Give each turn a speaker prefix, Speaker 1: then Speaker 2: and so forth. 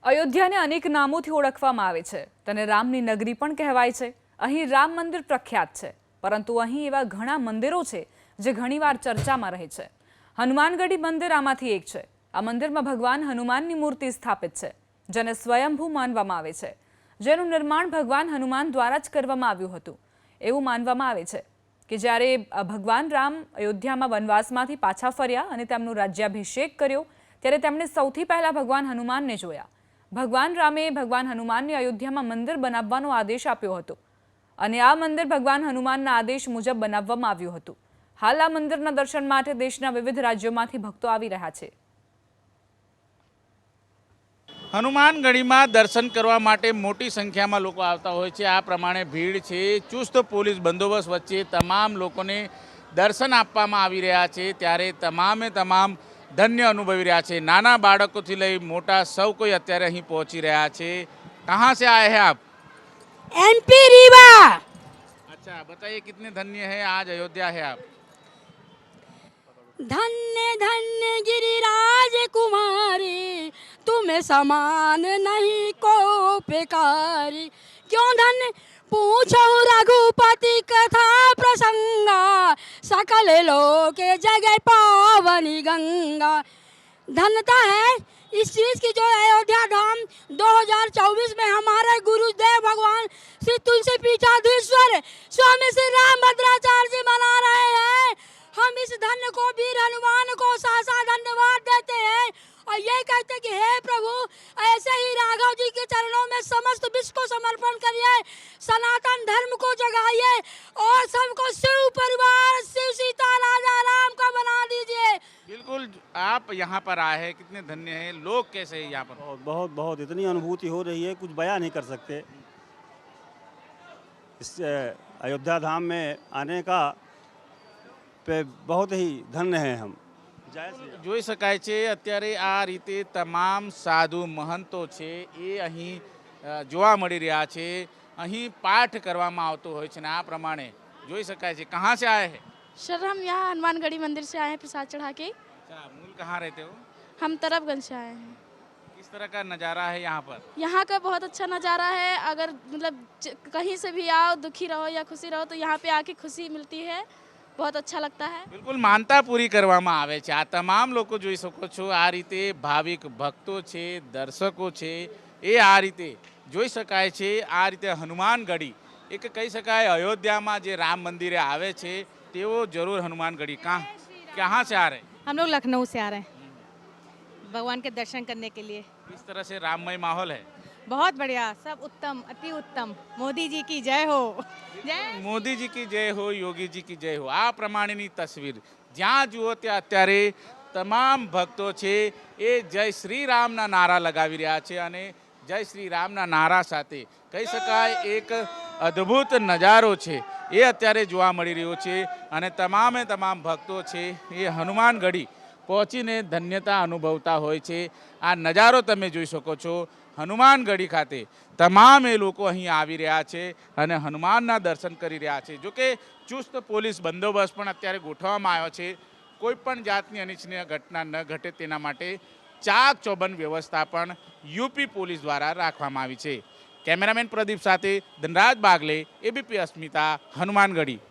Speaker 1: અયોધ્યાને અનેક નામોથી ઓળખવામાં આવે છે. તેને રામની નગરી પણ કહેવાય છે. અહીં રામ મંદિર પ્રખ્યાત છે, પરંતુ અહીં એવા ઘણા મંદિરો છે જે ઘણીવાર ચર્ચામાં રહે છે. હનુમાનગઢી મંદિર આમાંથી એક છે. આ મંદિરમાં ભગવાન હનુમાનની મૂર્તિ સ્થાપિત છે, જેને સ્વયંભૂ માનવામાં આવે છે, જેનું નિર્માણ ભગવાન હનુમાન દ્વારા જ કરવામાં આવ્યું હતું. એવું માનવામાં આવે છે કે જ્યારે ભગવાન રામ અયોધ્યામાં વનવાસમાંથી પાછા ફર્યા અને તેમનો રાજ્યાભિષેક કર્યો, ત્યારે તેમણે સૌથી પહેલા ભગવાન હનુમાનને જોયા. ભગવાન રામે ભગવાન હનુમાનને અયોધ્યામાં મંદિર બનાવવાનો આદેશ આપ્યો હતો અને આ મંદિર ભગવાન હનુમાનના આદેશ મુજબ બનાવવામાં આવ્યું હતું. હાલ આ મંદિરના દર્શન માટે દેશના વિવિધ રાજ્યોમાંથી ભક્તો આવી રહ્યા છે.
Speaker 2: હનુમાનગઢીમાં દર્શન કરવા માટે મોટી સંખ્યામાં લોકો આવતા હોય છે. આ પ્રમાણે ભીડ છે. ચુસ્ત પોલીસ બંદોબસ્ત વચ્ચે તમામ લોકોને દર્શન આપવામાં આવી રહ્યા છે. ત્યારે તમામ ધન્ય અનુભવી રહ્યા છે. નાના બાળકોથી લઈ મોટા સૌ કોઈ અત્યારે અહીં પહોંચી રહ્યા છે. कहाँ से आए हैं आप?
Speaker 3: एमपी रीवा।
Speaker 2: अच्छा, बताइए कितने धन्य है आज अयोध्या है आप?
Speaker 3: धन्य धन्य गिरिराज कुमारी, तुम्हें समान नहीं को बेकारी। क्यों धन्य पूछो रघुपति कथा प्रसंगा, सकल लोक जगह पावनी गंगा। धन्यता है इस चीज की जो अयोध्या धाम 2024 में हमारे गुरुदेव भगवान श्री तुलसी पीठाधीश्वर स्वामी श्री रामभद्राचार्य जी मना रहे हैं। हम इस धन्य को वीर हनुमान को सासा धन्यवाद देते हैं और ये कहते हैं कि हे प्रभु, ऐसे ही राघव जी के चरणों में समस्त विश्व को समर्पण करिए, सनातन धर्म को जगाइए और सबको शिव परिवार शिव सीता राजा राम का बना दीजिए।
Speaker 2: बिल्कुल, आप यहाँ पर आए हैं, कितने धन्य हैं। लोग कैसे हैं यहाँ पर?
Speaker 4: बहुत बहुत इतनी अनुभूति हो रही है, कुछ बयान नहीं कर सकते। इस अयोध्या धाम में आने का पे बहुत ही धन्य हैं हम।
Speaker 2: જોઈ શકાય છે અત્યારે આ રીતે તમામ સાધુ મહંતો છે એ અહીં જોવા મળી રહ્યા છે. અહીં પાઠ કરવામાં આવતો હોય છે ને આ પ્રમાણે જોઈ શકાય છે. कहाँ से आए हैं?
Speaker 5: सर हम यहाँ हनुमानगढ़ी मंदिर से आए हैं प्रसाद चढ़ा के।
Speaker 2: अच्छा, मूल कहाँ रहते हो?
Speaker 5: हम तरफगंज से आए हैं।
Speaker 2: किस तरह का नज़ारा है यहाँ पर?
Speaker 5: यहाँ का बहुत अच्छा नज़ारा है। अगर मतलब कहीं से भी आओ, दुखी रहो या खुशी रहो, तो यहाँ पे आके खुशी मिलती है, बहुत अच्छा लगता है।
Speaker 2: બિલકુલ માનતા પૂરી કરવામાં આવે છે. આ તમામ લોકો જોઈ શકો છો આ રીતે ભાવિક ભક્તો છે, દર્શકો છે, એ આ રીતે જોઈ શકાય છે. આ રીતે હનુમાનગઢી એક કહી શકાય અયોધ્યામાં જે રામ મંદિરે આવે છે તેઓ જરૂર હનુમાનગઢી कहाँ से आ रहे हैं?
Speaker 6: हम लोग लखनऊ से आ रहे हैं भगवान के दर्शन करने के लिए।
Speaker 2: किस तरह से राममय माहौल है?
Speaker 6: बहुत बढ़िया, सब उत्तम, अति उत्तम। मोदी जी की जय हो। जय
Speaker 2: મોદી જી કી જય હો, યોગી જી કી જય હો. આ પ્રમાણેની તસવીર જ્યાં જુઓ ત્યાં અત્યારે તમામ ભક્તો છે એ જય શ્રી રામના નારા લગાવી રહ્યા છે અને જય શ્રી રામના નારા સાથે કહી શકાય એક અદ્ભુત નજારો છે એ અત્યારે જોવા મળી રહ્યો છે અને તમામ ભક્તો છે એ હનુમાનગઢી પહોંચીને ધન્યતા અનુભવતા હોય છે. આ નજારો તમે જોઈ શકો છો. હનુમાનગઢી ખાતે તમામ એ લોકો અહીં આવી રહ્યા છે અને હનુમાનના દર્શન કરી રહ્યા છે. જોકે ચુસ્ત પોલીસ બંદોબસ્ત પણ અત્યારે ગોઠવવામાં આવ્યો છે. કોઈ પણ જાતની અનિચ્છનીય ઘટના ન ઘટે તેના માટે ચાક ચોબંધ વ્યવસ્થા પણ યુપી પોલીસ દ્વારા રાખવામાં આવી છે. કેમેરામેન પ્રદીપ સાથે ધનરાજ બાગલે, એબીપી અસ્મિતા, હનુમાનગઢી.